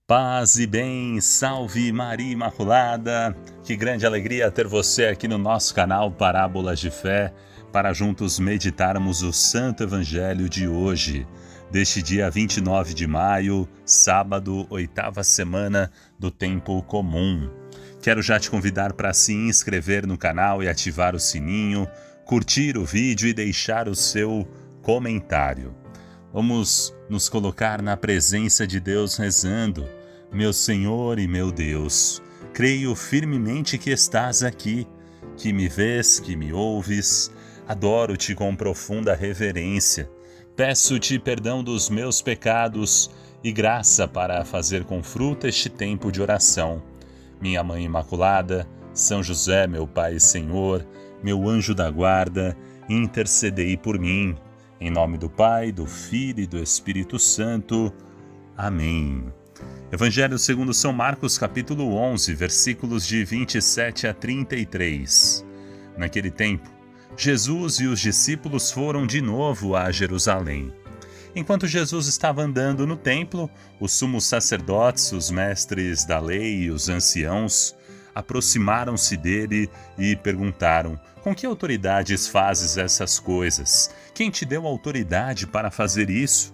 Paz e bem, salve Maria Imaculada! Que grande alegria ter você aqui no nosso canal Parábolas de Fé, para juntos meditarmos o Santo Evangelho de hoje, deste dia 29 de maio, sábado, 8ª semana do Tempo Comum. Quero já te convidar para se inscrever no canal e ativar o sininho, curtir o vídeo e deixar o seu comentário. Vamos nos colocar na presença de Deus rezando. Meu Senhor e meu Deus, creio firmemente que estás aqui, que me vês, que me ouves. Adoro-te com profunda reverência. Peço-te perdão dos meus pecados e graça para fazer com fruto este tempo de oração. Minha Mãe Imaculada, São José, meu Pai e Senhor, meu anjo da guarda, intercedei por mim. Em nome do Pai, do Filho e do Espírito Santo. Amém. Evangelho segundo São Marcos, capítulo 11, versículos de 27 a 33. Naquele tempo, Jesus e os discípulos foram de novo a Jerusalém. Enquanto Jesus estava andando no templo, os sumos sacerdotes, os mestres da lei e os anciãos aproximaram-se dele e perguntaram: com que autoridades fazes essas coisas? Quem te deu autoridade para fazer isso?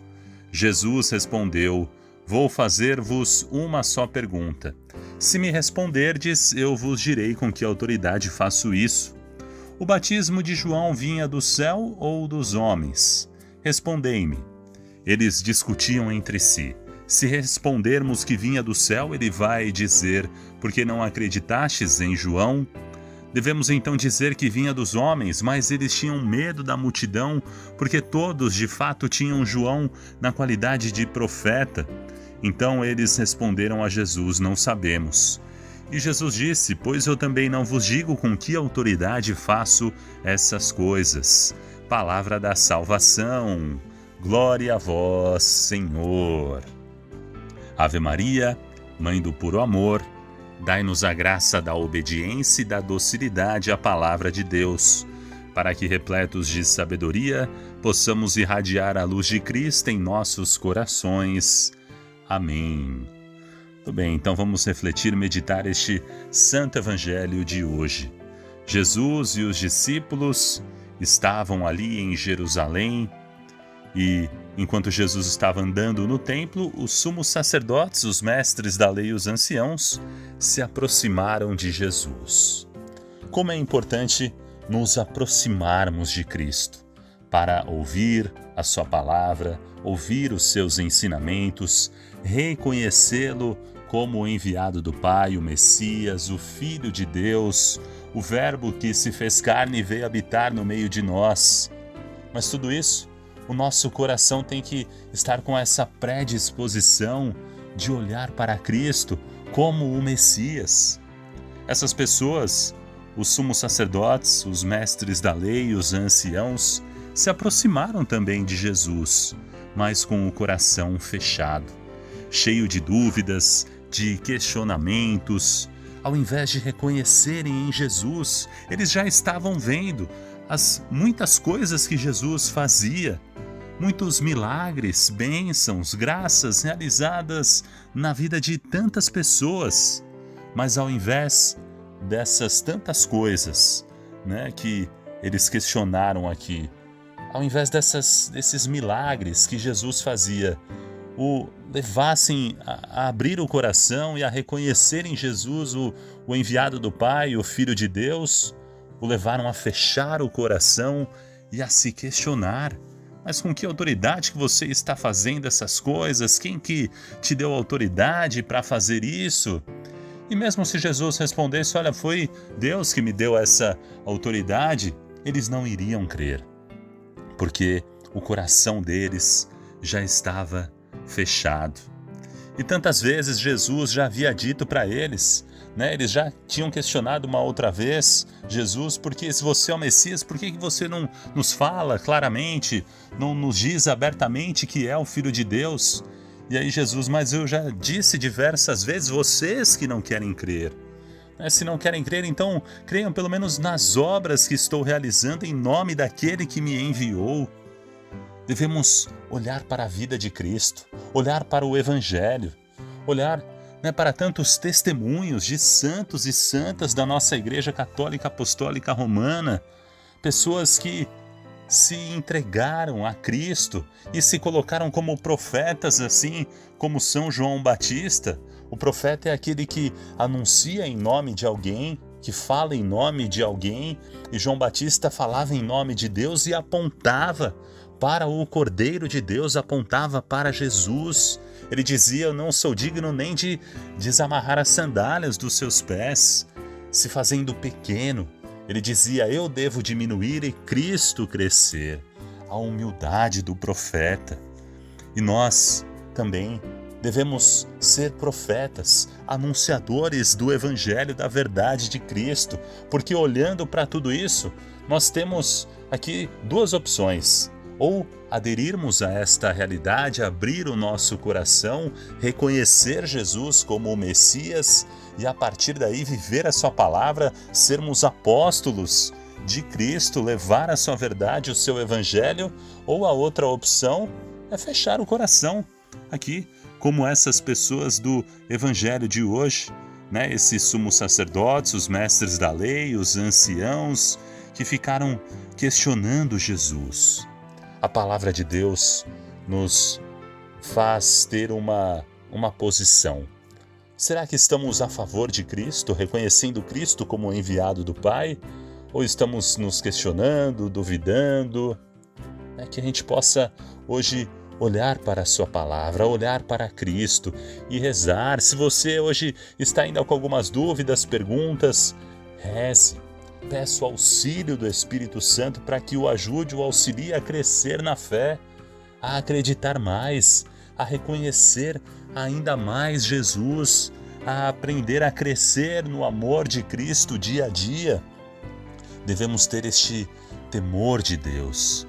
Jesus respondeu: vou fazer-vos uma só pergunta. Se me responderdes, eu vos direi com que autoridade faço isso. O batismo de João vinha do céu ou dos homens? Respondei-me. Eles discutiam entre si. Se respondermos que vinha do céu, ele vai dizer: porque não acreditastes em João? Devemos então dizer que vinha dos homens, mas eles tinham medo da multidão, porque todos de fato tinham João na qualidade de profeta. Então eles responderam a Jesus: não sabemos. E Jesus disse: pois eu também não vos digo com que autoridade faço essas coisas. Palavra da salvação. Glória a vós, Senhor. Ave Maria, Mãe do puro amor, dai-nos a graça da obediência e da docilidade à palavra de Deus, para que, repletos de sabedoria, possamos irradiar a luz de Cristo em nossos corações. Amém. Muito bem, então vamos refletir e meditar este Santo Evangelho de hoje. Jesus e os discípulos estavam ali em Jerusalém e, enquanto Jesus estava andando no templo, os sumos sacerdotes, os mestres da lei e os anciãos se aproximaram de Jesus. Como é importante nos aproximarmos de Cristo para ouvir a sua palavra, ouvir os seus ensinamentos, reconhecê-lo como o enviado do Pai, o Messias, o Filho de Deus, o Verbo que se fez carne e veio habitar no meio de nós. Mas tudo isso, o nosso coração tem que estar com essa predisposição de olhar para Cristo como o Messias. Essas pessoas, os sumos sacerdotes, os mestres da lei e os anciãos, se aproximaram também de Jesus, mas com o coração fechado, cheio de dúvidas, de questionamentos. Ao invés de reconhecerem em Jesus, eles já estavam vendo as muitas coisas que Jesus fazia, muitos milagres, bênçãos, graças realizadas na vida de tantas pessoas. Mas ao invés dessas tantas coisas, que eles questionaram aqui, ao invés desses milagres que Jesus fazia, o levassem a abrir o coração e a reconhecer em Jesus o enviado do Pai, o Filho de Deus, o levaram a fechar o coração e a se questionar. Mas com que autoridade que você está fazendo essas coisas? Quem que te deu autoridade para fazer isso? E mesmo se Jesus respondesse: olha, foi Deus que me deu essa autoridade, eles não iriam crer, porque o coração deles já estava fechado. E tantas vezes Jesus já havia dito para eles, eles já tinham questionado uma outra vez Jesus: porque se você é o Messias, por que você não nos fala claramente, não nos diz abertamente que é o Filho de Deus? E aí Jesus: mas eu já disse diversas vezes, vocês que não querem crer. Se não querem crer, então creiam pelo menos nas obras que estou realizando em nome daquele que me enviou. Devemos olhar para a vida de Cristo, olhar para o Evangelho, olhar, né, para tantos testemunhos de santos e santas da nossa Igreja Católica Apostólica Romana, pessoas que se entregaram a Cristo e se colocaram como profetas, assim como São João Batista. O profeta é aquele que anuncia em nome de alguém, que fala em nome de alguém, e João Batista falava em nome de Deus e apontava para o Cordeiro de Deus, apontava para Jesus. Ele dizia: eu não sou digno nem de desamarrar as sandálias dos seus pés, se fazendo pequeno. Ele dizia: eu devo diminuir e Cristo crescer. A humildade do profeta. E nós também devemos ser profetas, anunciadores do Evangelho da verdade de Cristo, porque olhando para tudo isso, nós temos aqui duas opções: ou aderirmos a esta realidade, abrir o nosso coração, reconhecer Jesus como o Messias e a partir daí viver a sua palavra, sermos apóstolos de Cristo, levar a sua verdade, o seu Evangelho, ou a outra opção é fechar o coração. Aqui, como essas pessoas do Evangelho de hoje, né? Esses sumos sacerdotes, os mestres da lei, os anciãos, que ficaram questionando Jesus. A palavra de Deus nos faz ter uma posição. Será que estamos a favor de Cristo, reconhecendo Cristo como o enviado do Pai? Ou estamos nos questionando, duvidando? Que a gente possa hoje olhar para a sua palavra, olhar para Cristo e rezar. Se você hoje está ainda com algumas dúvidas, perguntas, reze. Peça o auxílio do Espírito Santo para que o ajude, o auxilie a crescer na fé, a acreditar mais, a reconhecer ainda mais Jesus, a aprender a crescer no amor de Cristo dia a dia. Devemos ter este temor de Deus.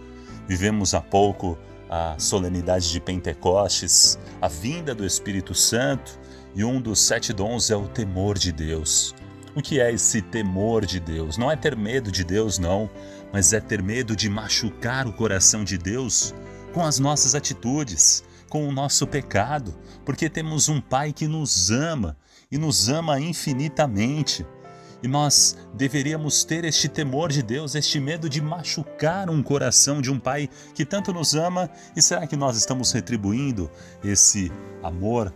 Vivemos há pouco a solenidade de Pentecostes, a vinda do Espírito Santo, e um dos 7 dons é o temor de Deus. O que é esse temor de Deus? Não é ter medo de Deus, não, mas é ter medo de machucar o coração de Deus com as nossas atitudes, com o nosso pecado, porque temos um Pai que nos ama e nos ama infinitamente. E nós deveríamos ter este temor de Deus, este medo de machucar um coração de um Pai que tanto nos ama. E será que nós estamos retribuindo esse amor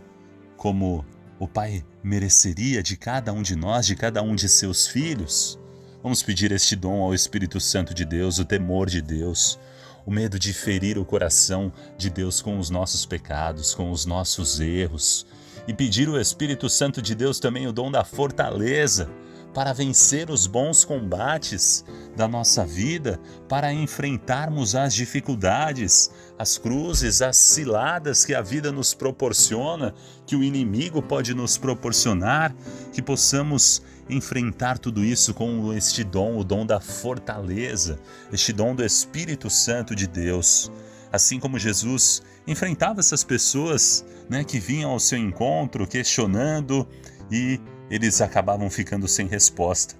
como o Pai mereceria de cada um de nós, de cada um de seus filhos? Vamos pedir este dom ao Espírito Santo de Deus, o temor de Deus, o medo de ferir o coração de Deus com os nossos pecados, com os nossos erros. E pedir ao Espírito Santo de Deus também o dom da fortaleza, para vencer os bons combates da nossa vida, para enfrentarmos as dificuldades, as cruzes, as ciladas que a vida nos proporciona, que o inimigo pode nos proporcionar, que possamos enfrentar tudo isso com este dom, o dom da fortaleza, este dom do Espírito Santo de Deus. Assim como Jesus enfrentava essas pessoas, que vinham ao seu encontro questionando, e eles acabavam ficando sem resposta.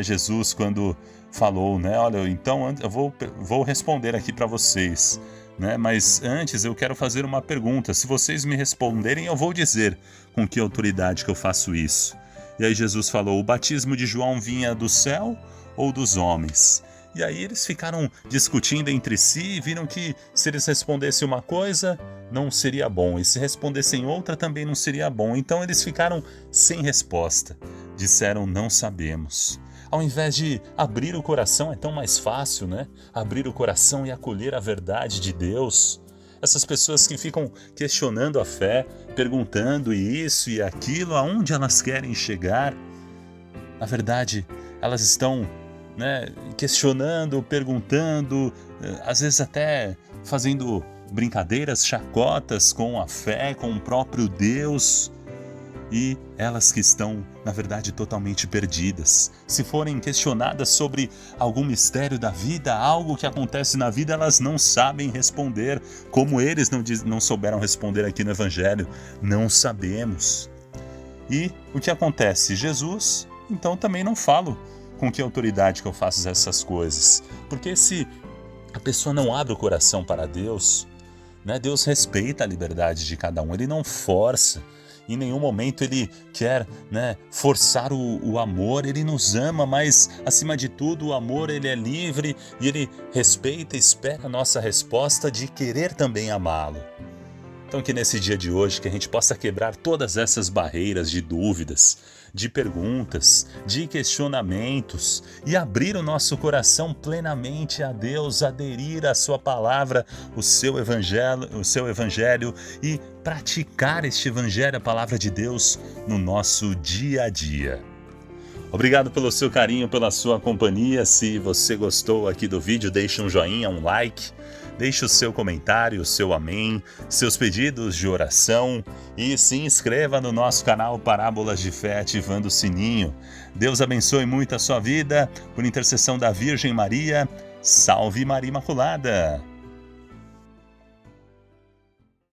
Jesus, quando falou, olha, então eu vou responder aqui para vocês, mas antes eu quero fazer uma pergunta. Se vocês me responderem, eu vou dizer com que autoridade que eu faço isso. E aí Jesus falou: o batismo de João vinha do céu ou dos homens? E aí eles ficaram discutindo entre si e viram que se eles respondessem uma coisa, não seria bom. E se respondessem outra, também não seria bom. Então eles ficaram sem resposta. Disseram: não sabemos. Ao invés de abrir o coração, é tão mais fácil, Abrir o coração e acolher a verdade de Deus. Essas pessoas que ficam questionando a fé, perguntando isso e aquilo, aonde elas querem chegar. Na verdade, elas estão questionando, perguntando, às vezes até fazendo brincadeiras, chacotas com a fé, com o próprio Deus. E elas que estão, na verdade, totalmente perdidas. Se forem questionadas sobre algum mistério da vida, algo que acontece na vida, elas não sabem responder, como eles não souberam responder aqui no Evangelho. Não sabemos. E o que acontece? Jesus, então também não falo com que autoridade que eu faço essas coisas. Porque se a pessoa não abre o coração para Deus, Deus respeita a liberdade de cada um, Ele não força. em nenhum momento ele quer, forçar o amor. Ele nos ama, mas acima de tudo o amor ele é livre e ele respeita e espera a nossa resposta de querer também amá-lo. Então que nesse dia de hoje que a gente possa quebrar todas essas barreiras de dúvidas, de perguntas, de questionamentos e abrir o nosso coração plenamente a Deus, aderir à sua palavra, o seu evangelho e praticar este evangelho, a palavra de Deus, no nosso dia a dia. Obrigado pelo seu carinho, pela sua companhia. Se você gostou aqui do vídeo, deixe um joinha, um like. Deixe o seu comentário, o seu amém, seus pedidos de oração e se inscreva no nosso canal Parábolas de Fé ativando o sininho. Deus abençoe muito a sua vida, por intercessão da Virgem Maria. Salve Maria Imaculada!